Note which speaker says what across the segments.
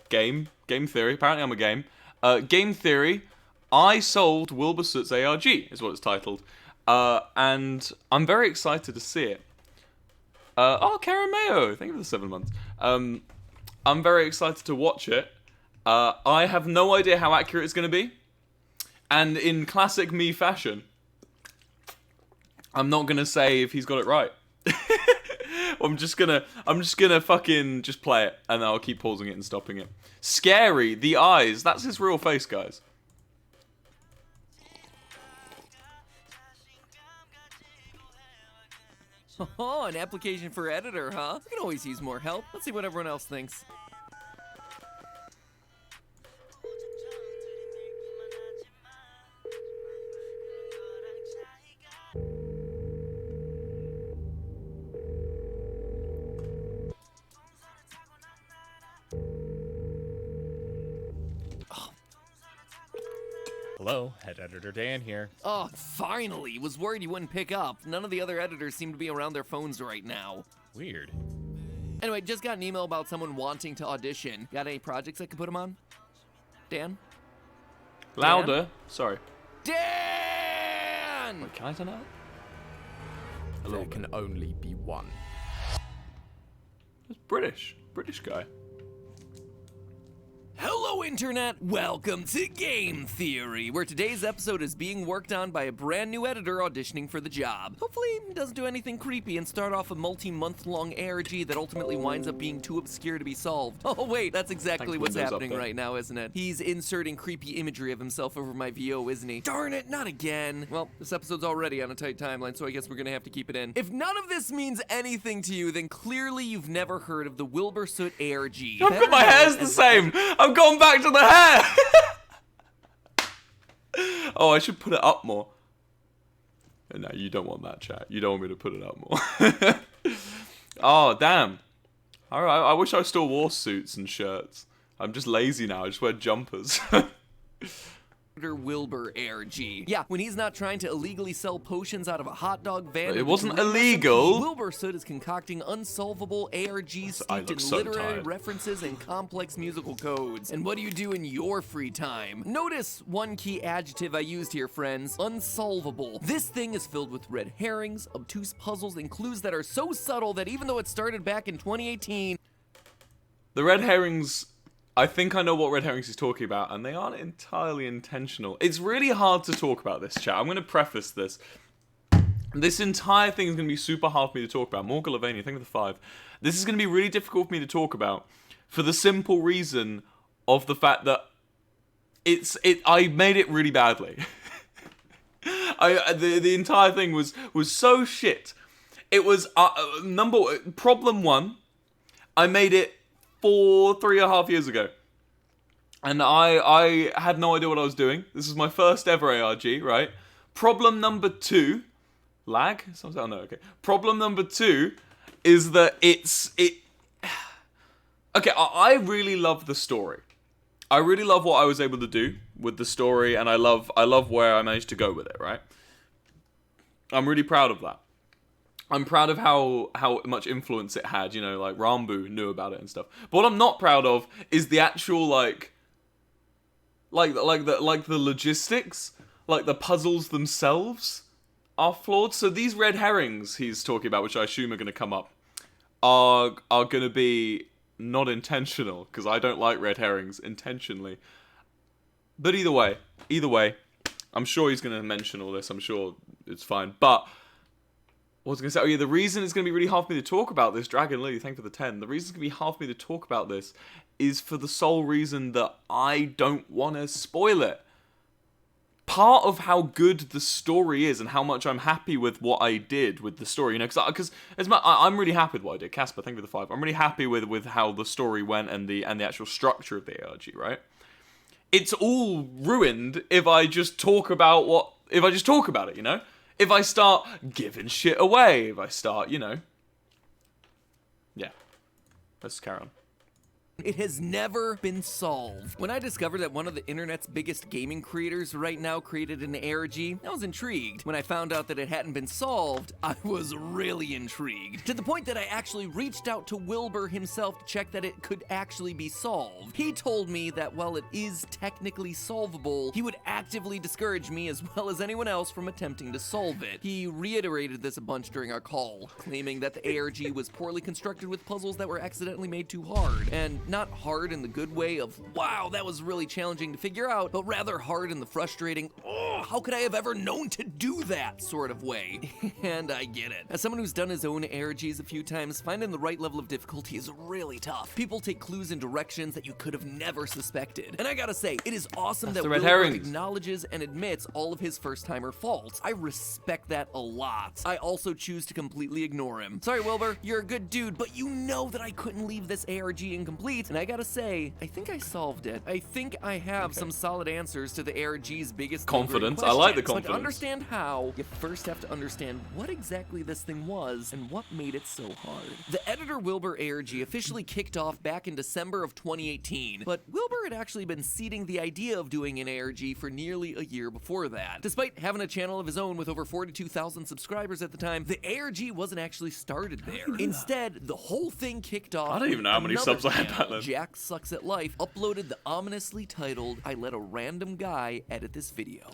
Speaker 1: Game Theory. Apparently I'm a game. Game Theory. I sold Wilbur Soot's ARG, is what it's titled. And I'm very excited to see it. Karen Mayo, thank you for the 7 months. I'm very excited to watch it. I have no idea how accurate it's going to be. And in classic me fashion, I'm not going to say if he's got it right. I'm just gonna fucking just play it, and then I'll keep pausing it and stopping it. Scary, the eyes, that's his real face, guys.
Speaker 2: Oh, an application for editor, huh? We can always use more help. Let's see what everyone else thinks.
Speaker 3: Hello, head editor Dan here.
Speaker 2: Oh, finally! Was worried you wouldn't pick up. None of the other editors seem to be around their phones right now.
Speaker 3: Weird.
Speaker 2: Anyway, just got an email about someone wanting to audition. Got any projects I can put them on? Dan?
Speaker 1: Louder.
Speaker 2: Dan?
Speaker 1: Sorry.
Speaker 2: Dan!
Speaker 1: Wait, can I turn it up?
Speaker 4: There can only be one.
Speaker 1: It's British guy.
Speaker 2: Hello, Internet! Welcome to Game Theory, where today's episode is being worked on by a brand new editor auditioning for the job. Hopefully, he doesn't do anything creepy and start off a multi-month-long ARG that ultimately winds up being too obscure to be solved. Oh, wait, that's exactly what's happening right now, isn't it? He's inserting creepy imagery of himself over my VO, isn't he? Darn it, not again! Well, this episode's already on a tight timeline, so I guess we're gonna have to keep it in. If none of this means anything to you, then clearly you've never heard of the Wilbur Soot ARG.
Speaker 1: I've got my hair's the same! I've gone back to the hair! Oh, I should put it up more. No, you don't want that, chat. You don't want me to put it up more. Oh, damn. Alright, I wish I still wore suits and shirts. I'm just lazy now, I just wear jumpers.
Speaker 2: Wilbur ARG. Yeah, when he's not trying to illegally sell potions out of a hot dog van.
Speaker 1: It wasn't illegal.
Speaker 2: Wilbur Soot is concocting unsolvable ARGs steeped in
Speaker 1: so
Speaker 2: literary
Speaker 1: tired.
Speaker 2: references and complex musical codes. And what do you do in your free time? Notice one key adjective I used here, friends. Unsolvable. This thing is filled with red herrings, obtuse puzzles, and clues that are so subtle that even though it started back in 2018...
Speaker 1: The red herrings... I think I know what red herrings he's talking about, and they aren't entirely intentional. It's really hard to talk about this, chat. I'm going to preface this. This entire thing is going to be super hard for me to talk about. Morgan Lavania, thank you for the 5. This is going to be really difficult for me to talk about for the simple reason of the fact that I made it really badly. The entire thing was so shit. It was problem 1. I made it 3.5 years ago, and I had no idea what I was doing. This is my first ever ARG, right? Problem number 2, lag? Oh no, okay. Problem number 2 is that okay, I really love the story. I really love what I was able to do with the story, and I love where I managed to go with it, right? I'm really proud of that. I'm proud of how much influence it had, you know, like Rambu knew about it and stuff. But what I'm not proud of is the actual like the logistics, like the puzzles themselves are flawed. So these red herrings he's talking about, which I assume are going to come up, are going to be not intentional, because I don't like red herrings intentionally. But either way, I'm sure he's going to mention all this. I'm sure it's fine. But what was I going to say? Oh yeah, the reason it's going to be really hard for me to talk about this, Dragon Lily, thank you for the 10. The reason it's going to be hard for me to talk about this is for the sole reason that I don't want to spoil it. Part of how good the story is and how much I'm happy with what I did with the story, you know, because I'm really happy with what I did. Casper, thank you for the 5. I'm really happy with how the story went and the actual structure of the ARG, right? It's all ruined if I just talk about it, you know? If I start giving shit away, if I start, you know. Yeah. Let's carry on.
Speaker 2: It has never been solved. When I discovered that one of the internet's biggest gaming creators right now created an ARG, I was intrigued. When I found out that it hadn't been solved, I was really intrigued. To the point that I actually reached out to Wilbur himself to check that it could actually be solved. He told me that while it is technically solvable, he would actively discourage me as well as anyone else from attempting to solve it. He reiterated this a bunch during our call, claiming that the ARG was poorly constructed with puzzles that were accidentally made too hard. And not hard in the good way of, wow, that was really challenging to figure out, but rather hard in the frustrating, oh, how could I have ever known to do that sort of way. And I get it. As someone who's done his own ARGs a few times, finding the right level of difficulty is really tough. People take clues in directions that you could have never suspected. And I gotta say, it is awesome that Wilbur acknowledges and admits all of his first-timer faults. I respect that a lot. I also choose to completely ignore him. Sorry, Wilbur, you're a good dude, but you know that I couldn't leave this ARG incomplete, and I gotta say, I think I solved it. I think I have some solid answers to the ARG's biggest
Speaker 1: confidence. I like the confidence.
Speaker 2: But to understand how, you first have to understand what exactly this thing was and what made it so hard. The editor Wilbur ARG officially kicked off back in December of 2018, but Wilbur had actually been seeding the idea of doing an ARG for nearly a year before that. Despite having a channel of his own with over 42,000 subscribers at the time, the ARG wasn't actually started there. Instead, the whole thing kicked off.
Speaker 1: I don't even know how many subs I had back then.
Speaker 2: Jack Sucks at Life uploaded the ominously titled, "I let a random guy edit this video."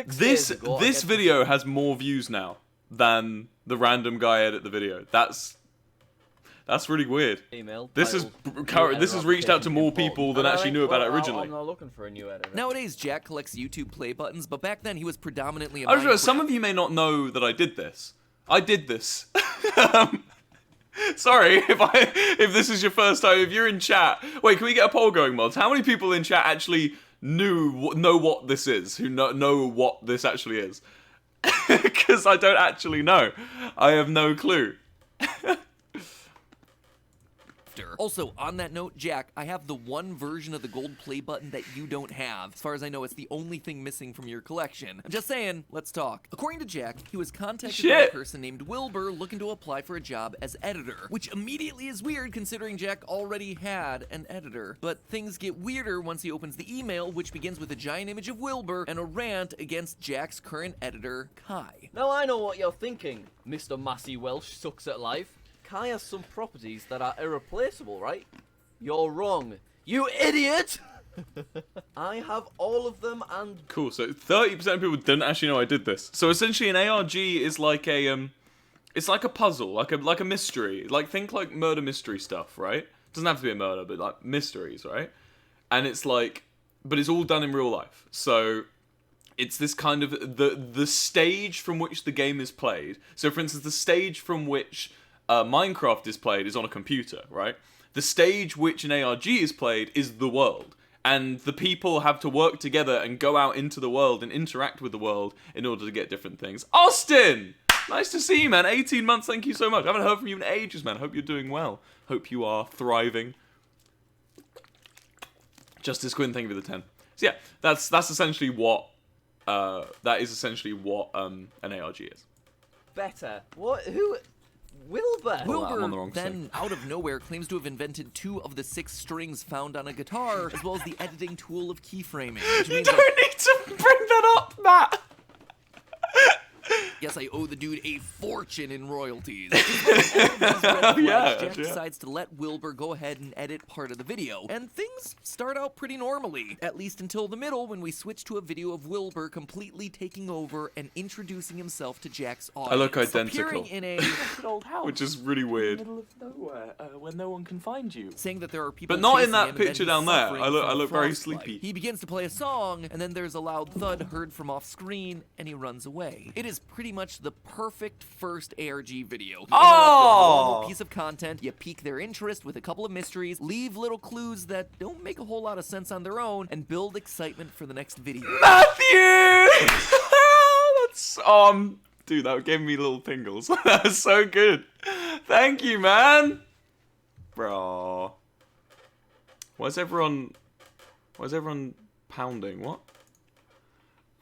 Speaker 1: This video has more views now than the random guy edit the video. That's really weird. This has reached out to more people than actually knew about it originally.
Speaker 5: I'm not looking for a new editor.
Speaker 2: Nowadays, Jack collects YouTube play buttons, but back then he was predominantly a
Speaker 1: I just realized some of you may not know that I did this. I did this. Sorry if this is your first time. If you're in chat, wait, can we get a poll going, mods? How many people in chat actually know what this is? Who know what this actually is? Because I don't actually know. I have no clue.
Speaker 2: Also, on that note, Jack, I have the one version of the gold play button that you don't have. As far as I know, it's the only thing missing from your collection. I'm just saying, let's talk. According to Jack, he was contacted by a person named Wilbur looking to apply for a job as editor, which immediately is weird considering Jack already had an editor. But things get weirder once he opens the email, which begins with a giant image of Wilbur and a rant against Jack's current editor, Kai.
Speaker 5: Now I know what you're thinking, Mr. Massey Welsh Sucks at Life. Kai has some properties that are irreplaceable, right? You're wrong. You idiot! I have all of them and...
Speaker 1: Cool, so 30% of people didn't actually know I did this. So essentially an ARG is like a, it's like a puzzle, like a mystery. Like, think like murder mystery stuff, right? Doesn't have to be a murder, but like mysteries, right? And it's like, but it's all done in real life. So it's this kind of, the stage from which the game is played. So for instance, the stage from which Minecraft is played is on a computer, right? The stage which an ARG is played is the world. And the people have to work together and go out into the world and interact with the world in order to get different things. Austin! Nice to see you, man. 18 months, thank you so much. I haven't heard from you in ages, man. Hope you're doing well. Hope you are thriving. Justice Quinn, thank you for the 10. So yeah, that's essentially what, an ARG is.
Speaker 5: Better. What? Who? Wilbur!
Speaker 2: Wilbur,
Speaker 1: I'm on the wrong
Speaker 2: then, out of nowhere, claims to have invented 2 of the 6 strings found on a guitar, as well as the editing tool of keyframing.
Speaker 1: You don't need to bring that up, Matt!
Speaker 2: Yes, I owe the dude a fortune in royalties. Jack decides to let Wilbur go ahead and edit part of the video, and things start out pretty normally, at least until the middle when we switch to a video of Wilbur completely taking over and introducing himself to Jack's audience.
Speaker 1: I look identical,
Speaker 2: appearing in a
Speaker 6: old house,
Speaker 1: which is really weird.
Speaker 6: in the middle of nowhere, where no one can find you.
Speaker 2: Saying that there are people,
Speaker 1: But not in
Speaker 2: chasing
Speaker 1: that
Speaker 2: him,
Speaker 1: picture
Speaker 2: and
Speaker 1: down
Speaker 2: he's
Speaker 1: there.
Speaker 2: suffering
Speaker 1: I look
Speaker 2: from
Speaker 1: very
Speaker 2: frostbite.
Speaker 1: sleepy.
Speaker 2: He begins to play a song, and then there's a loud thud heard from off screen, and he runs away. It is pretty much the perfect first ARG video. You interrupt a normal piece of content, you pique their interest with a couple of mysteries, leave little clues that don't make a whole lot of sense on their own, and build excitement for the next video.
Speaker 1: Matthew! That's, dude, that gave me little tingles. That's so good. Thank you, man. Bro. Why's everyone pounding? What?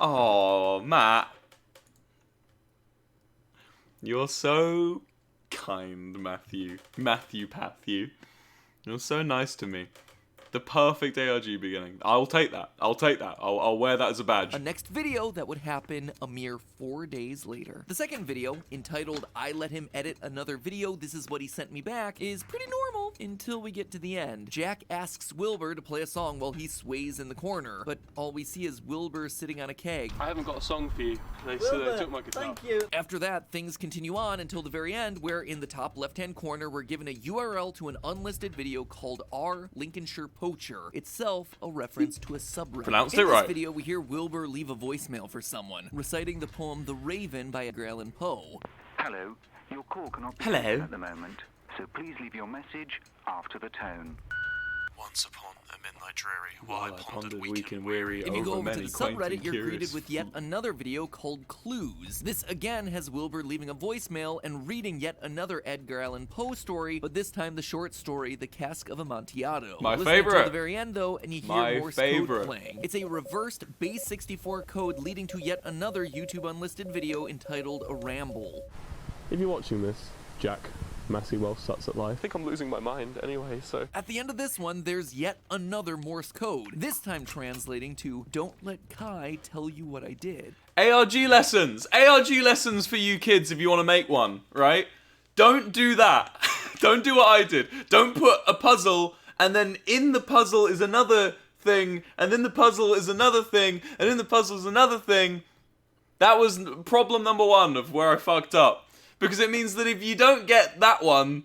Speaker 1: Oh, Matt. You're so kind, Matthew. Matthew. You're so nice to me. The perfect ARG beginning. I'll take that. I'll wear that as a badge.
Speaker 2: A next video that would happen a mere 4 days later. The second video, entitled I Let Him Edit Another Video, This Is What He Sent Me Back, is pretty normal until we get to the end. Jack asks Wilbur to play a song while he sways in the corner, but all we see is Wilbur sitting on a keg.
Speaker 6: I haven't got a song for you. They said
Speaker 5: Wilbur,
Speaker 6: they took my guitar.
Speaker 5: thank you.
Speaker 2: After that, things continue on until the very end, where in the top left-hand corner, we're given a URL to an unlisted video called R. Lincolnshire Poacher, itself a reference to a subreddit.
Speaker 1: Pronounced
Speaker 2: in
Speaker 1: it
Speaker 2: this
Speaker 1: right.
Speaker 2: video, we hear Wilbur leave a voicemail for someone, reciting the poem The Raven by Edgar Allan Poe.
Speaker 7: Hello, your call cannot be
Speaker 1: Hello.
Speaker 7: taken at the moment, so please leave your message after the tone.
Speaker 8: Once upon a midnight dreary,
Speaker 1: While I pondered weak and weary
Speaker 2: If you go
Speaker 1: over
Speaker 2: over to
Speaker 1: many
Speaker 2: the
Speaker 1: quaint
Speaker 2: subreddit,
Speaker 1: and
Speaker 2: you're
Speaker 1: curious.
Speaker 2: greeted with yet another video called Clues. This again has Wilbur leaving a voicemail and reading yet another Edgar Allan Poe story, but this time the short story, The Cask of Amontillado.
Speaker 1: My
Speaker 2: Listen
Speaker 1: favorite.
Speaker 2: until the very end though, and you hear
Speaker 1: My
Speaker 2: Morse
Speaker 1: favorite.
Speaker 2: code playing. It's a reversed base 64 code leading to yet another YouTube unlisted video entitled A Ramble.
Speaker 9: If you're watching this, Jack, Massey Welsh Sucks at Life.
Speaker 6: I think I'm losing my mind anyway, so.
Speaker 2: At the end of this one, there's yet another Morse code, this time translating to Don't let Kai tell you what I did.
Speaker 1: ARG lessons! ARG lessons for you kids if you want to make one, right? Don't do that. Don't do what I did. Don't put a puzzle and then in the puzzle is another thing, and then the puzzle is another thing, and in the puzzle is another thing. That was problem number one of where I fucked up. Because it means that if you don't get that one,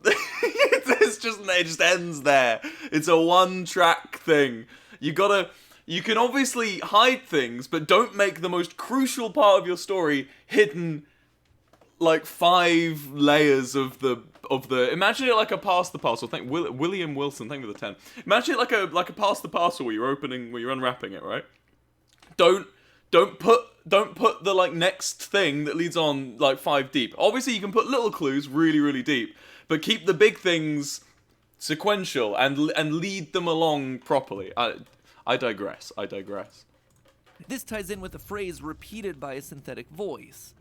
Speaker 1: it just ends there. It's a one-track thing. You can obviously hide things, but don't make the most crucial part of your story hidden like 5 layers of the. Imagine it like a pass the parcel. Thank William Wilson. Thank you for the 10. Imagine it like a pass the parcel where you're unwrapping it, right? Don't put the like next thing that leads on like 5 deep. Obviously you can put little clues really, really deep, but keep the big things sequential and lead them along properly. I digress.
Speaker 2: This ties in with a phrase repeated by a synthetic voice.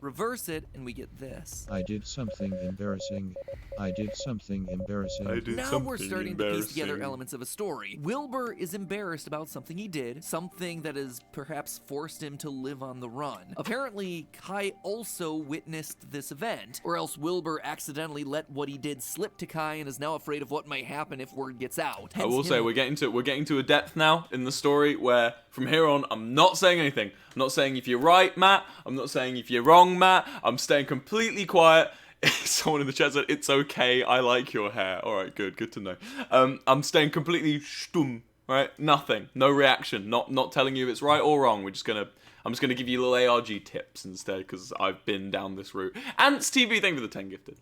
Speaker 2: Reverse it, and we get this.
Speaker 10: I did something embarrassing.
Speaker 2: Now we're starting to piece together elements of a story. Wilbur is embarrassed about something he did, something that has perhaps forced him to live on the run. Apparently, Kai also witnessed this event, or else Wilbur accidentally let what he did slip to Kai and is now afraid of what might happen if word gets out.
Speaker 1: I will say we're getting to a depth now in the story where from here on I'm not saying anything. I'm not saying if you're right, Matt. I'm not saying if you're wrong, Matt. I'm staying completely quiet. Someone in the chat said, it's okay, I like your hair. Alright, good to know. I'm staying completely stumm, right? Nothing. No reaction. Not telling you if it's right or wrong. I'm just gonna give you little ARG tips instead, because I've been down this route. Ants TV, thank you for the 10 gifted.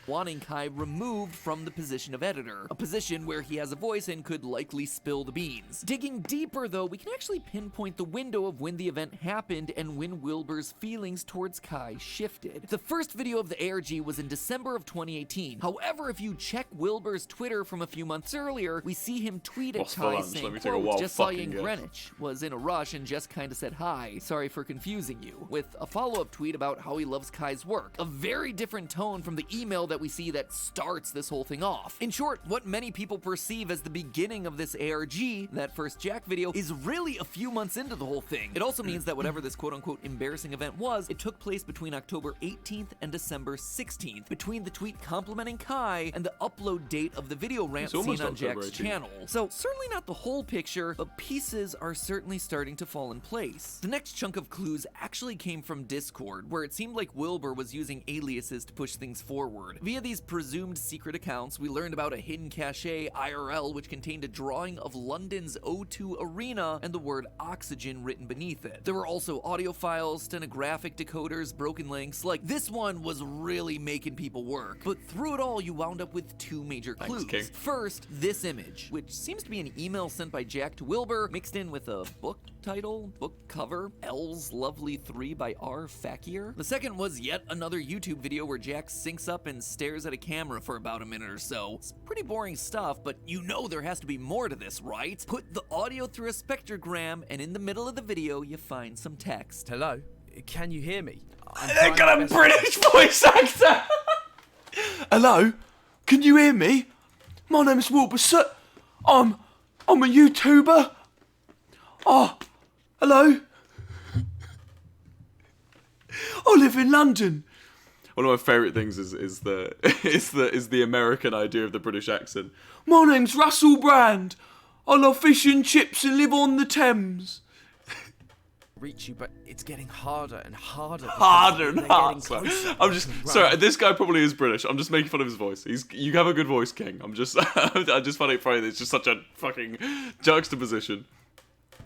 Speaker 2: Wanting Kai removed from the position of editor, a position where he has a voice and could likely spill the beans. Digging deeper though, we can actually pinpoint the window of when the event happened and when Wilbur's feelings towards Kai shifted. The first video of the ARG was in December of 2018. However, if you check Wilbur's Twitter from a few months earlier, we see him tweet at
Speaker 1: What's for
Speaker 2: Kai
Speaker 1: lunch?
Speaker 2: saying,
Speaker 1: Let me take a
Speaker 2: quote,
Speaker 1: wild
Speaker 2: just saw you
Speaker 1: fucking
Speaker 2: in
Speaker 1: guess.
Speaker 2: Greenwich, was in a rush and just kinda said hi, sorry for confusing you, with a follow-up tweet about how he loves Kai's work. A very different tone from the email that we see that starts this whole thing off. In short, what many people perceive as the beginning of this ARG, that first Jack video, is really a few months into the whole thing. It also means that whatever this quote-unquote embarrassing event was, it took place between October 18th and December 16th, between the tweet complimenting Kai and the upload date of the video rant
Speaker 1: It's almost
Speaker 2: seen on
Speaker 1: October
Speaker 2: Jack's
Speaker 1: 18th.
Speaker 2: channel. So certainly not the whole picture, but pieces are certainly starting to fall in place. The next chunk of clues actually came from Discord, where it seemed like Wilbur was using aliases to push things forward. Via these presumed secret accounts, we learned about a hidden cache IRL which contained a drawing of London's O2 Arena and the word oxygen written beneath it. There were also audio files, stenographic decoders, broken links. Like, this one was really making people work. But through it all, you wound up with 2 major clues.
Speaker 1: King.
Speaker 2: First, this image, which seems to be an email sent by Jack to Wilbur, mixed in with a book title, book cover, L's Lovely 3 by R. Fakir. The second was yet another YouTube video where Jack syncs up and stares at a camera for about a minute or so. It's pretty boring stuff, but you know there has to be more to this, right? Put the audio through a spectrogram, and in the middle of the video, you find some text.
Speaker 4: Hello? Can you hear me?
Speaker 1: They got a British voice actor! Hello? Can you hear me? My name's Wilbur Soot. I'm a YouTuber. Oh, hello? I live in London. One of my favourite things is the American idea of the British accent. My name's Russell Brand. I love fish and chips and live on the Thames.
Speaker 4: Reach you, but it's getting harder and harder.
Speaker 1: Harder and
Speaker 4: they're
Speaker 1: harder.
Speaker 4: getting closer.
Speaker 1: I'm just sorry. This guy probably is British. I'm just making fun of his voice. You have a good voice, King. I just find it funny that it's just such a fucking juxtaposition.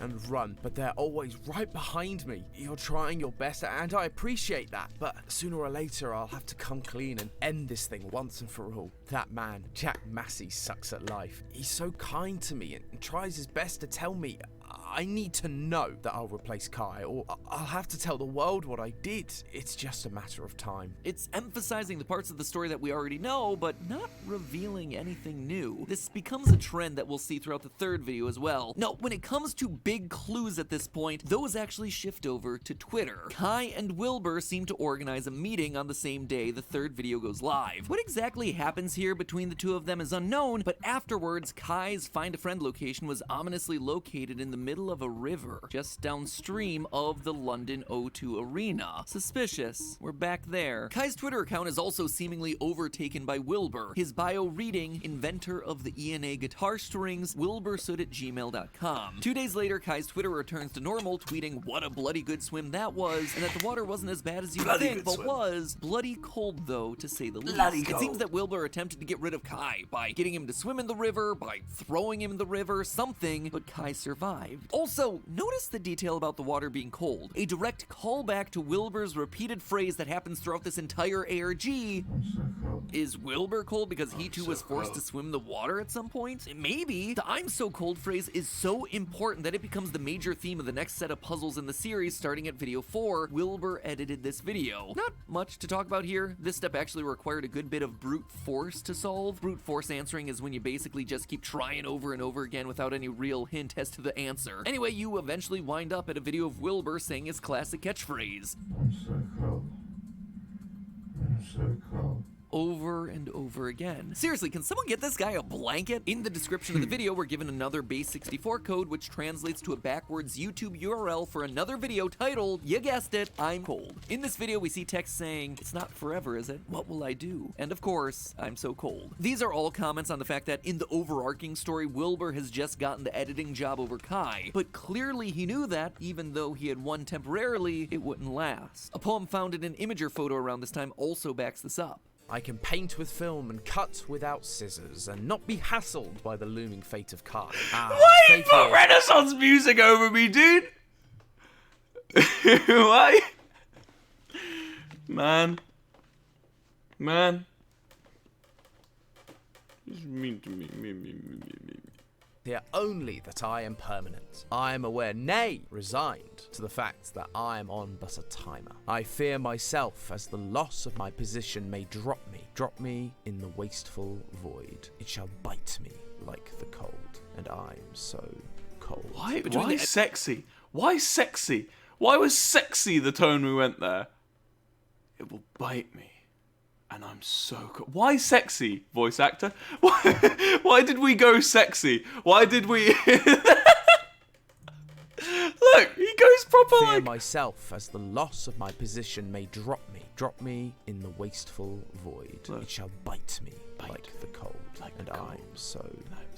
Speaker 4: And run, but they're always right behind me. You're trying your best, and I appreciate that, but sooner or later I'll have to come clean and end this thing once and for all. That man, Jack Massey, sucks at life. He's so kind to me and tries his best to tell me I need to know that I'll replace Kai, or I'll have to tell the world what I did. It's just a matter of time.
Speaker 2: It's emphasizing the parts of the story that we already know, but not revealing anything new. This becomes a trend that we'll see throughout the third video as well. Now, when it comes to big clues at this point, those actually shift over to Twitter. Kai and Wilbur seem to organize a meeting on the same day the third video goes live. What exactly happens here between the two of them is unknown, but afterwards, Kai's Find a Friend location was ominously located in the middle of a river, just downstream of the London O2 Arena. Suspicious. We're back there. Kai's Twitter account is also seemingly overtaken by Wilbur. His bio reading, inventor of the ENA guitar strings, wilbursoot@gmail.com. 2 days later, Kai's Twitter returns to normal, tweeting what a bloody good swim that was, and that the water wasn't as bad as you'd think, but was bloody cold though, to say the least. It seems that Wilbur attempted to get rid of Kai by getting him to swim in the river, by throwing him in the river, something, but Kai survived. Also, notice the detail about the water being cold. A direct callback to Wilbur's repeated phrase that happens throughout this entire ARG. Is Wilbur cold because he too was forced to swim the water at some point? Maybe. The I'm so cold phrase is so important that it becomes the major theme of the next set of puzzles in the series, starting at video 4. Wilbur edited this video. Not much to talk about here. This step actually required a good bit of brute force to solve. Brute force answering is when you basically just keep trying over and over again without any real hint as to the answer. Anyway, you eventually wind up at a video of Wilbur saying his classic catchphrase. I'm so cold. I'm so cold. Over and over again. Seriously, can someone get this guy a blanket? In the description of the video, we're given another base 64 code, which translates to a backwards YouTube URL for another video titled, you guessed it, I'm cold. In this video, we see text saying, it's not forever, is it? What will I do? And of course, I'm so cold. These are all comments on the fact that in the overarching story, Wilbur has just gotten the editing job over Kai, but clearly he knew that, even though he had won temporarily, it wouldn't last. A poem found in an Imager photo around this time also backs this up.
Speaker 4: I can paint with film and cut without scissors and not be hassled by the looming fate of Kai.
Speaker 1: Why you put Renaissance music over me, dude? Why? Man. Just mean to me.
Speaker 4: Fear only that I am permanent. I am aware, nay, resigned, to the fact that I am on but a timer. I fear myself as the loss of my position may drop me in the wasteful void. It shall bite me like the cold, and I'm so cold.
Speaker 1: Why sexy? Why sexy? Why was sexy the tone we went there? It will bite me. And I'm so cool. Why sexy, voice actor? Why did we go sexy? Why did we... Look, he goes proper
Speaker 4: Fear
Speaker 1: like...
Speaker 4: myself as the loss of my position may drop me in the wasteful void.
Speaker 1: Look.
Speaker 4: It shall bite me like the cold, and I'm so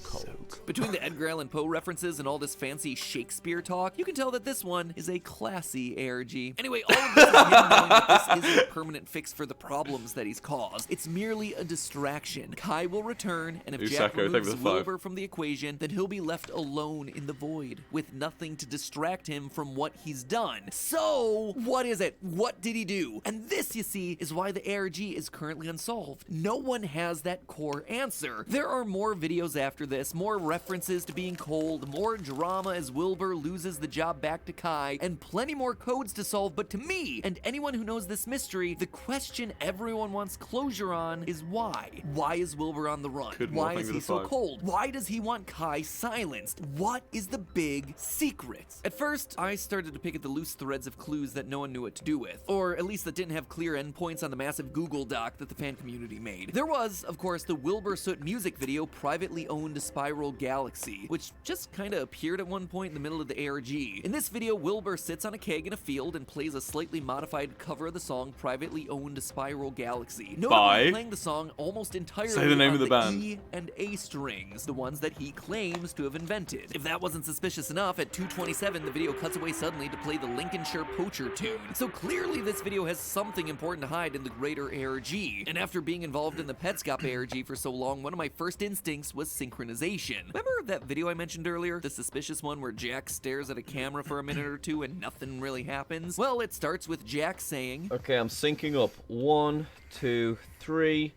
Speaker 4: cold.
Speaker 2: Between the Edgar Allan Poe references and all this fancy Shakespeare talk, you can tell that this one is a classy ARG. Anyway, all of this is him knowing that this isn't a permanent fix for the problems that he's caused. It's merely a distraction. Kai will return, and if Jack removes Wilbur from the equation, then he'll be left alone in the void, with nothing to distract him from what he's done. So, what is it? What did he do? And this, you see, is why the ARG is currently unsolved. No one has that core answer. There are more videos after this, more references to being cold, more drama as Wilbur loses the job back to Kai, and plenty more codes to solve. But to me, and anyone who knows this mystery, the question everyone wants closure on is why? Why is Wilbur on the run? Why is he so cold? Why does he want Kai silenced? What is the big secret? At first, I started to pick at the loose threads of clues that no one knew what to do with, or at least that didn't have clear endpoints on the massive Google Doc that the fan community made. There was, of course, the Wilbur Soot music video, Privately Owned Spiral Galaxy, which just kinda appeared at one point in the middle of the ARG. In this video, Wilbur sits on a keg in a field and plays a slightly modified cover of the song Privately Owned Spiral Galaxy. Notably playing the song almost entirely
Speaker 1: Say the name
Speaker 2: on
Speaker 1: of the band.
Speaker 2: E and A strings, the ones that he claims to have invented. If that wasn't suspicious enough, at 2:27 the video cuts away suddenly to play the Lincolnshire Poacher tune. So clearly this video has something important to hide in the greater ARG. And after being involved in the Petscop ARG for so long, one of my first instincts was synchronization. Remember that video I mentioned earlier? The suspicious one where Jack stares at a camera for a minute or two and nothing really happens? Well, it starts with Jack saying,
Speaker 5: Okay, I'm syncing up. 1, 2, 3.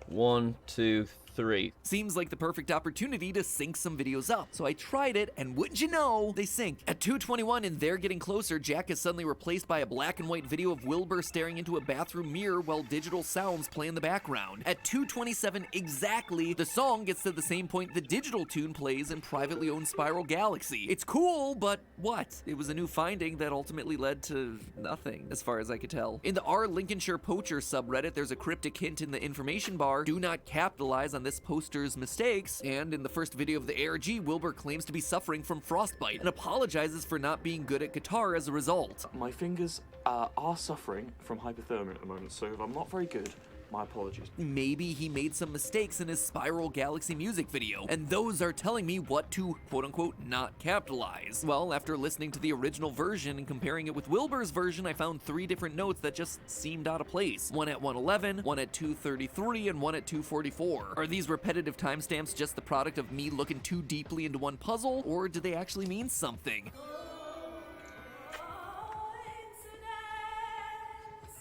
Speaker 5: 1, 2, 3.
Speaker 2: Seems like the perfect opportunity to sync some videos up. So I tried it, and wouldn't you know, they sync. At 2:21 and they're getting closer, Jack is suddenly replaced by a black and white video of Wilbur staring into a bathroom mirror while digital sounds play in the background. At 2:27 exactly, the song gets to the same point the digital tune plays in Privately Owned Spiral Galaxy. It's cool, but what? It was a new finding that ultimately led to nothing, as far as I could tell. In the r Lincolnshire Poacher subreddit, there's a cryptic hint in the information bar, do not capitalize on this poster's mistakes, and in the first video of the ARG, Wilbur claims to be suffering from frostbite and apologizes for not being good at guitar as a result.
Speaker 6: My fingers are suffering from hypothermia at the moment, so if I'm not very good, my apologies.
Speaker 2: Maybe he made some mistakes in his Spiral Galaxy music video, and those are telling me what to quote-unquote not capitalize. Well, after listening to the original version and comparing it with Wilbur's version, I found 3 different notes that just seemed out of place. One at 111, one at 233, and one at 244. Are these repetitive timestamps just the product of me looking too deeply into one puzzle, or do they actually mean something?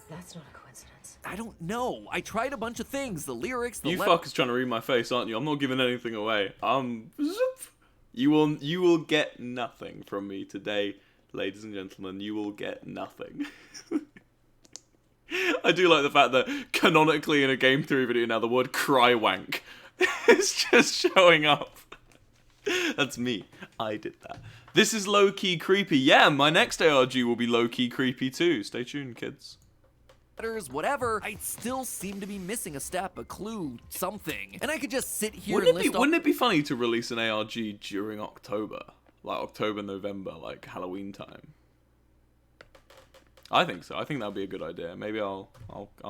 Speaker 11: That's not a coincidence.
Speaker 2: I don't know. I tried a bunch of things. The lyrics, the
Speaker 1: You fuckers trying to read my face, aren't you? I'm not giving anything away. Zoop. You will get nothing from me today, ladies and gentlemen. You will get nothing. I do like the fact that canonically in a game theory video now the word cry wank is just showing up. That's me. I did that. This is low-key creepy. Yeah, my next ARG will be low-key creepy too. Stay tuned, kids.
Speaker 2: Whatever, I still seem to be missing a step, a clue, something. And I could just sit here
Speaker 1: Wouldn't
Speaker 2: and
Speaker 1: it be funny to release an ARG during October? Like October, November, like Halloween time? I think so. I think that'd be a good idea. Maybe I'll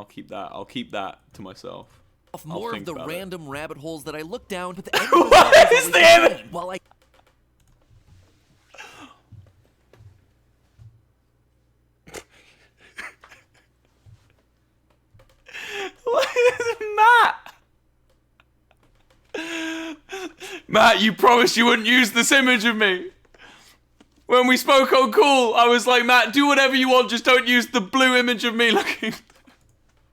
Speaker 1: keep that. I'll keep that to myself.
Speaker 2: More of the random rabbit holes that I look down, but the end
Speaker 1: What is the image?
Speaker 2: While I
Speaker 1: Matt, you promised you wouldn't use this image of me. When we spoke on call, I was like, Matt, do whatever you want, just don't use the blue image of me looking.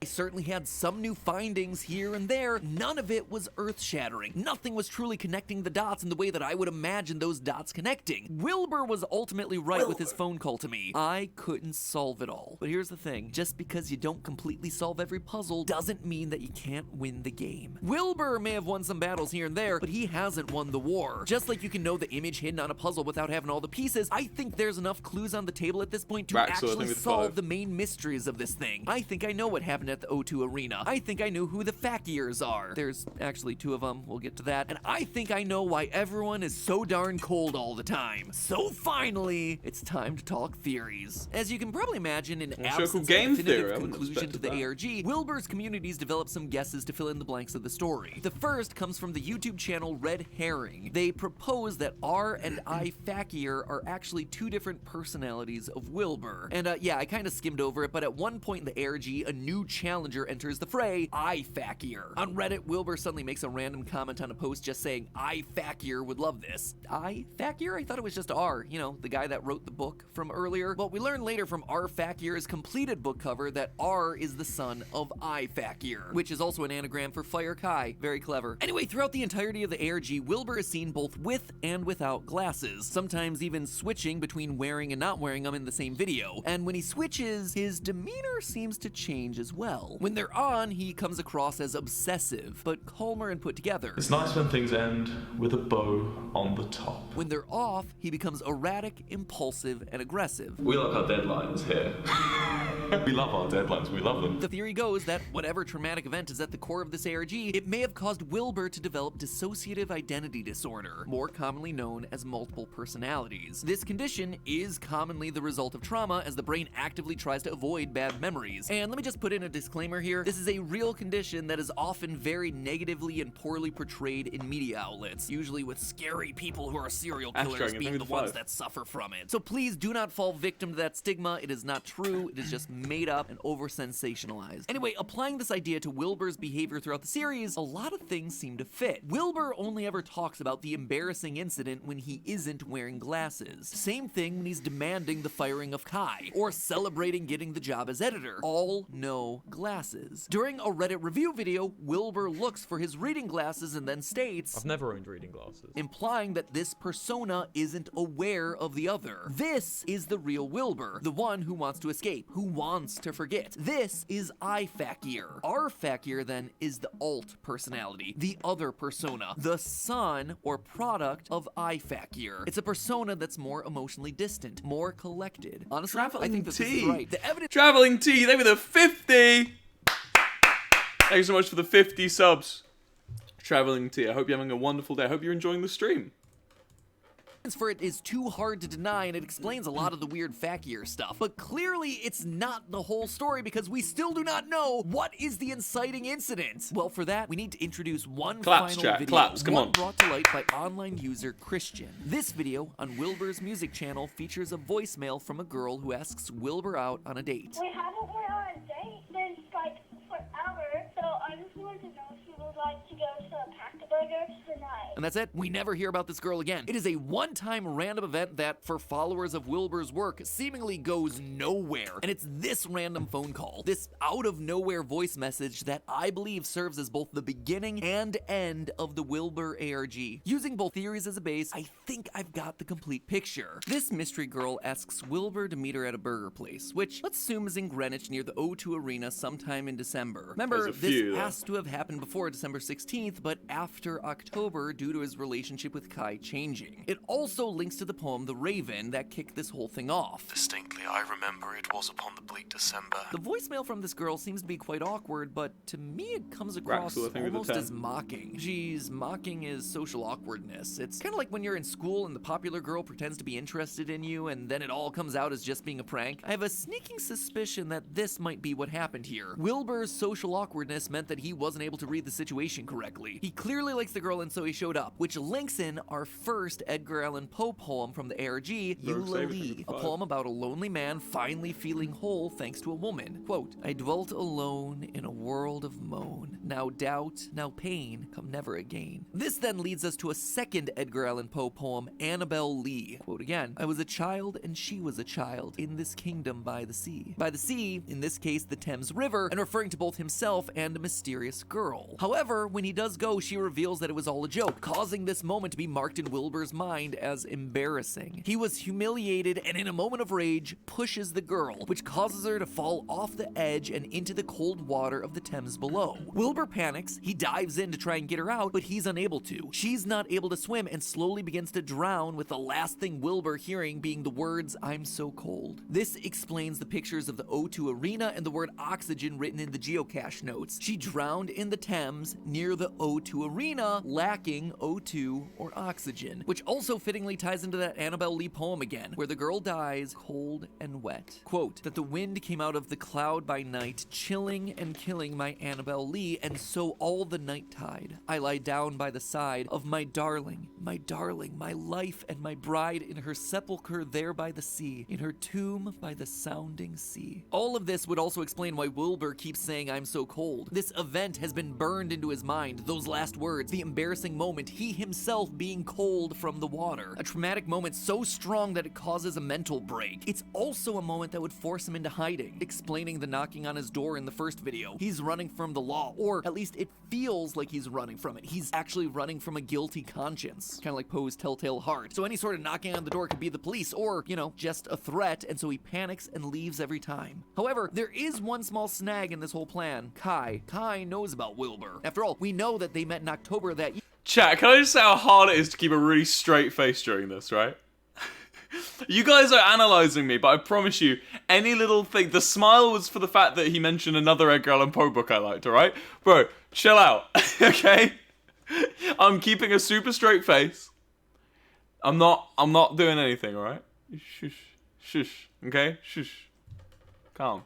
Speaker 2: I certainly had some new findings here and there. None of it was earth-shattering. Nothing was truly connecting the dots in the way that I would imagine those dots connecting. Wilbur was ultimately right with his phone call to me. I couldn't solve it all. But here's the thing. Just because you don't completely solve every puzzle doesn't mean that you can't win the game. Wilbur may have won some battles here and there, but he hasn't won the war. Just like you can know the image hidden on a puzzle without having all the pieces, I think there's enough clues on the table at this point to actually solve the main mysteries of this thing. I think I know what happened at the O2 Arena. I think I know who the Fakirs are. There's actually 2 of them. We'll get to that. And I think I know why everyone is so darn cold all the time. So finally, it's time to talk theories. As you can probably imagine, in absence of definitive conclusion to the ARG, Wilbur's communities developed some guesses to fill in the blanks of the story. The first comes from the YouTube channel Red Herring. They propose that R and I Fakir are actually 2 different personalities of Wilbur. And yeah, I kind of skimmed over it, but at one point in the ARG, a new channel challenger enters the fray, I Fakir. On Reddit, Wilbur suddenly makes a random comment on a post just saying, I Fakir would love this. I Fakir? I thought it was just R, you know, the guy that wrote the book from earlier. Well, we learn later from R Fakir's completed book cover that R is the son of I Fakir, which is also an anagram for Fire Kai. Very clever. Anyway, throughout the entirety of the ARG, Wilbur is seen both with and without glasses, sometimes even switching between wearing and not wearing them in the same video. And when he switches, his demeanor seems to change as well. When they're on, he comes across as obsessive, but calmer and put together.
Speaker 6: It's nice when things end with a bow on the top.
Speaker 2: When they're off, he becomes erratic, impulsive, and aggressive.
Speaker 6: We like our deadlines here. We love our deadlines, we love them.
Speaker 2: The theory goes that whatever traumatic event is at the core of this ARG, it may have caused Wilbur to develop dissociative identity disorder, more commonly known as multiple personalities. This condition is commonly the result of trauma, as the brain actively tries to avoid bad memories. And let me just put in a disclaimer here. This is a real condition that is often very negatively and poorly portrayed in media outlets, usually with scary people who are serial killers being the ones that suffer from it. So please do not fall victim to that stigma. It is not true. It is just made up and over-sensationalized. Anyway, applying this idea to Wilbur's behavior throughout the series, a lot of things seem to fit. Wilbur only ever talks about the embarrassing incident when he isn't wearing glasses. Same thing when he's demanding the firing of Kai, or celebrating getting the job as editor. All no glasses. During a Reddit review video, Wilbur looks for his reading glasses and then states,
Speaker 3: I've never owned reading glasses.
Speaker 2: implying that this persona isn't aware of the other. This is the real Wilbur, the one who wants to escape, who wants to forget. This is I Fakir. R Fakir then is the alt personality, the other persona, the son or product of I Fakir. It's a persona that's more emotionally distant, more collected. Honestly, I think this is right. The evidence.
Speaker 1: Traveling T, they were the 50. Thanks so much for the 50 subs. Traveling T, I hope you're having a wonderful day. I hope you're enjoying the stream.
Speaker 2: For it is too hard to deny, and it explains a lot of the weird Fakir stuff. But clearly, it's not the whole story, because we still do not know what is the inciting incident. Well, for that, we need to introduce one final video.
Speaker 1: Claps, come on.
Speaker 2: Brought to light by online user Christian. This video on Wilbur's music channel features a voicemail from a girl who asks Wilbur out on a date.
Speaker 12: We haven't went on a date since like forever, so I just wanted to know if you would like to go to Pack-a-Burger tonight.
Speaker 2: And that's it. We never hear about this girl again. It is a one-time random event that, for followers of Wilbur's work, seemingly goes nowhere. And it's this random phone call, this out-of-nowhere voice message that I believe serves as both the beginning and end of the Wilbur ARG. Using both theories as a base, I think I've got the complete picture. This mystery girl asks Wilbur to meet her at a burger place, which let's assume is in Greenwich near the O2 Arena sometime in December. Remember, this has to have happened before December 16th, but after October due to his relationship with Kai changing. It also links to the poem The Raven that kicked this whole thing off.
Speaker 8: Distinctly, I remember it was upon the bleak December.
Speaker 2: The voicemail from this girl seems to be quite awkward, but to me it comes across almost as mocking. She's mocking his social awkwardness. It's kind of like when you're in school and the popular girl pretends to be interested in you and then it all comes out as just being a prank. I have a sneaking suspicion that this might be what happened here. Wilbur's social awkwardness meant that he wasn't able to read the situation correctly. He clearly likes the girl and so he showed up, which links in our first Edgar Allan Poe poem from the ARG, Eulalie, a poem about a lonely man finally feeling whole thanks to a woman. Quote, I dwelt alone in a world of moan. Now doubt, now pain, come never again. This then leads us to a second Edgar Allan Poe poem, Annabel Lee. Quote again, I was a child and she was a child in this kingdom by the sea. By the sea, in this case the Thames River, and referring to both himself and a mysterious girl. However, when he does go, she reveals that it was all a joke, causing this moment to be marked in Wilbur's mind as embarrassing. He was humiliated and in a moment of rage pushes the girl, which causes her to fall off the edge and into the cold water of the Thames below. Wilbur panics, he dives in to try and get her out, but he's unable to. She's not able to swim and slowly begins to drown, with the last thing Wilbur hearing being the words, I'm so cold. This explains the pictures of the O2 Arena and the word oxygen written in the geocache notes. She drowned in the Thames near the O2 Arena, lacking O2 or oxygen, which also fittingly ties into that Annabelle Lee poem again, where the girl dies cold and wet. Quote, that the wind came out of the cloud by night, chilling and killing my Annabelle Lee, and so all the night tide. I lie down by the side of my darling, my life and my bride, in her sepulchre there by the sea, in her tomb by the sounding sea. All of this would also explain why Wilbur keeps saying I'm so cold. This event has been burned into his mind, those last words, the embarrassing moment, he himself being cold from the water. A traumatic moment so strong that it causes a mental break. It's also a moment that would force him into hiding, explaining the knocking on his door in the first video. He's running from the law, or at least it feels like he's running from it. He's actually running from a guilty conscience, kind of like Poe's telltale heart. So any sort of knocking on the door could be the police, or, you know, just a threat, and so he panics and leaves every time. However, there is one small snag in this whole plan. Kai knows about Wilbur. After all, we know that they met in October that year.
Speaker 1: Chat, can I just say how hard it is to keep a really straight face during this, right? You guys are analysing me, but I promise you, any little thing... The smile was for the fact that he mentioned another Edgar Allan Poe book I liked, alright? Bro, chill out, okay? I'm keeping a super straight face. I'm not doing anything, alright? Shush, okay? Shush. Calm.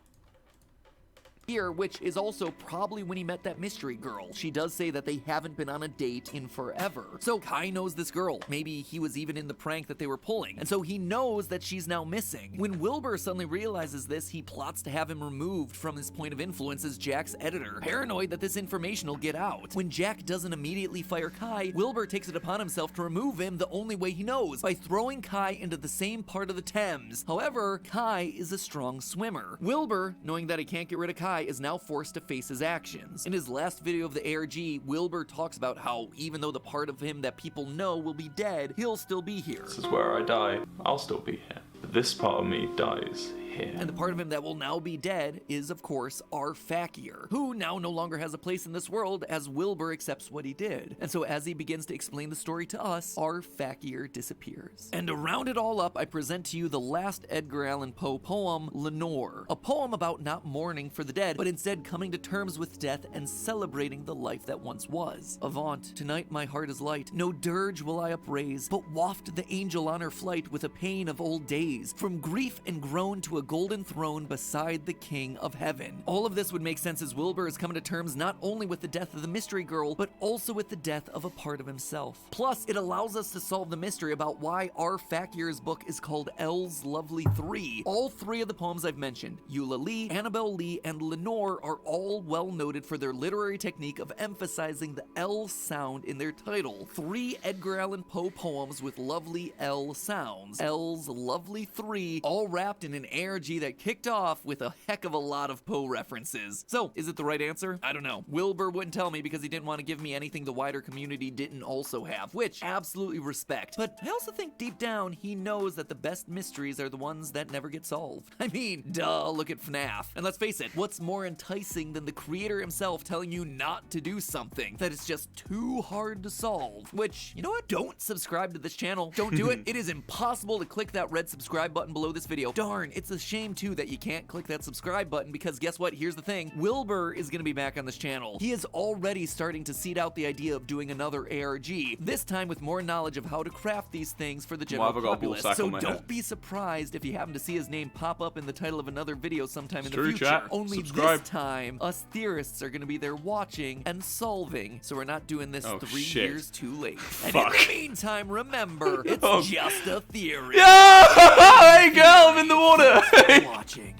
Speaker 2: Here, which is also probably when he met that mystery girl. She does say that they haven't been on a date in forever. So Kai knows this girl. Maybe he was even in the prank that they were pulling. And so he knows that she's now missing. When Wilbur suddenly realizes this, he plots to have him removed from his point of influence as Jack's editor, paranoid that this information will get out. When Jack doesn't immediately fire Kai, Wilbur takes it upon himself to remove him the only way he knows, by throwing Kai into the same part of the Thames. However, Kai is a strong swimmer. Wilbur, knowing that he can't get rid of Kai, is now forced to face his actions. In his last video of the ARG, Wilbur talks about how even though the part of him that people know will be dead, he'll still be here.
Speaker 6: This is where I die. I'll still be here. But this part of me dies here.
Speaker 2: And the part of him that will now be dead is, of course, our Fakir, who now no longer has a place in this world as Wilbur accepts what he did. And so as he begins to explain the story to us, our Fakir disappears. And to round it all up, I present to you the last Edgar Allan Poe poem, Lenore. A poem about not mourning for the dead, but instead coming to terms with death and celebrating the life that once was. Avaunt, tonight my heart is light, no dirge will I upraise, but waft the angel on her flight with a pain of old days, from grief and groan to a golden throne beside the King of Heaven. All of this would make sense as Wilbur is coming to terms not only with the death of the mystery girl, but also with the death of a part of himself. Plus, it allows us to solve the mystery about why our Fakir's book is called L's Lovely Three. All three of the poems I've mentioned, Eulalie, Annabelle Lee, and Lenore, are all well noted for their literary technique of emphasizing the L sound in their title. 3 Edgar Allan Poe poems with lovely L sounds. L's Lovely Three, all wrapped in an ARG that kicked off with a heck of a lot of Poe references. So, is it the right answer? I don't know. Wilbur wouldn't tell me because he didn't want to give me anything the wider community didn't also have, which absolutely respect. But I also think deep down he knows that the best mysteries are the ones that never get solved. I mean, duh, look at FNAF. And let's face it, what's more enticing than the creator himself telling you not to do something that is just too hard to solve? Which, you know what? Don't subscribe to this channel. Don't do it. It is impossible to click that red subscribe button below this video. Darn, it's a shame too that you can't click that subscribe button because guess what? Here's the thing. Wilbur is gonna be back on this channel. He is already starting to seed out the idea of doing another ARG, this time with more knowledge of how to craft these things for the general populace. So don't be surprised if you happen to see his name pop up in the title of another video sometime in the future.
Speaker 1: Chat.
Speaker 2: Only
Speaker 1: Subscribe.
Speaker 2: this time, us theorists are gonna be there watching and solving, so we're not doing this 3 years too late. And in the meantime, remember, it's just a theory.
Speaker 1: Hey girl, I'm in the water.
Speaker 2: Watching.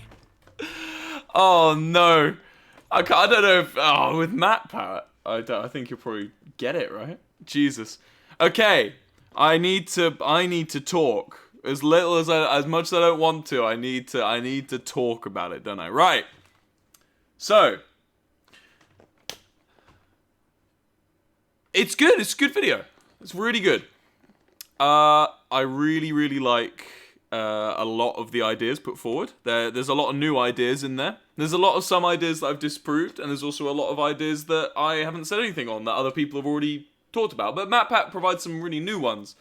Speaker 1: Oh no, I don't know if with Matt Parrott, I think you'll probably get it right. Jesus. Okay, I need to talk as little as much as I don't want to. I need to talk about it, don't I? Right. So it's good. It's a good video. It's really good. I really like a lot of the ideas put forward. There's a lot of new ideas in there. There's a lot of some ideas that I've disproved, and there's also a lot of ideas that I haven't said anything on that other people have already talked about. But Matt Pat provides some really new ones.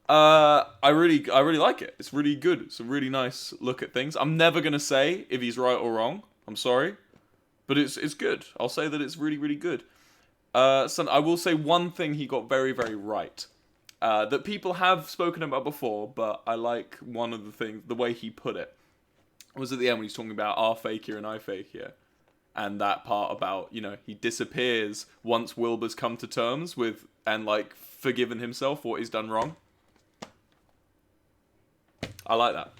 Speaker 1: I really like it. It's really good. It's a really nice look at things. I'm never gonna say if he's right or wrong. I'm sorry, but it's good. I'll say that it's really good. So I will say one thing he got very, very right. That people have spoken about before, but I like one of the things, the way he put it, was at the end when he's talking about our fake here and I fake here. And that part about, you know, he disappears once Wilbur's come to terms with, and like, forgiven himself for what he's done wrong. I like that.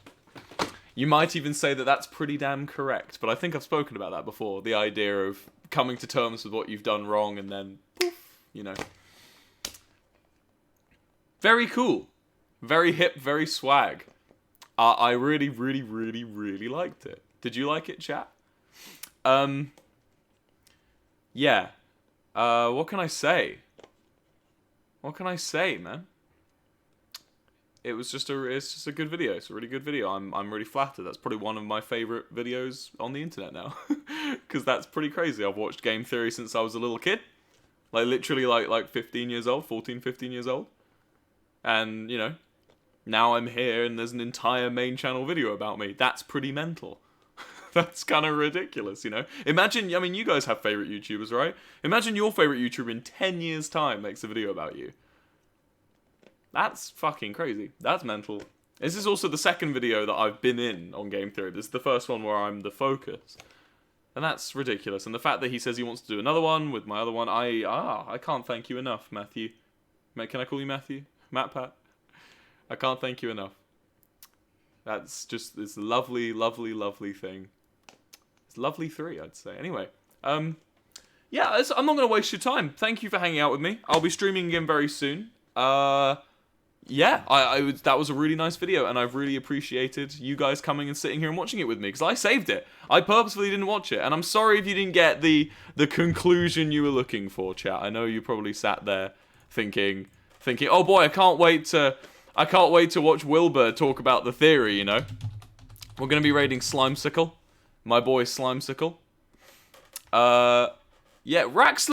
Speaker 1: You might even say that that's pretty damn correct, but I think I've spoken about that before. The idea of coming to terms with what you've done wrong and then, poof, you know. Very cool. Very hip, very swag. I really, really, really, really liked it. Did you like it, chat? Yeah. What can I say? What can I say, man? It's just a good video. It's a really good video. I'm really flattered. That's probably one of my favorite videos on the internet now, because that's pretty crazy. I've watched game theory since I was a little kid, like literally like 15 years old, 14, 15 years old, and you know, now I'm here and there's an entire main channel video about me. That's pretty mental. That's kind of ridiculous, you know? Imagine, I mean, you guys have favorite YouTubers, right? Imagine your favorite YouTuber in 10 years' time makes a video about you. That's fucking crazy. That's mental. This is also the second video that I've been in on Game Theory. This is the first one where I'm the focus. And that's ridiculous. And the fact that he says he wants to do another one with my other one, I can't thank you enough, Matthew. Can I call you Matthew? Matt Pat? I can't thank you enough. That's just this lovely, lovely, lovely thing. It's lovely 3, I'd say. Anyway, yeah, I'm not going to waste your time. Thank you for hanging out with me. I'll be streaming again very soon. Yeah, that was a really nice video, and I've really appreciated you guys coming and sitting here and watching it with me, because I saved it. I purposefully didn't watch it, and I'm sorry if you didn't get the conclusion you were looking for, chat. I know you probably sat there thinking, oh boy, I can't wait to watch Wilbur talk about the theory, you know. We're going to be raiding Slimesicle. My boy Slimesicle. Yeah, Rax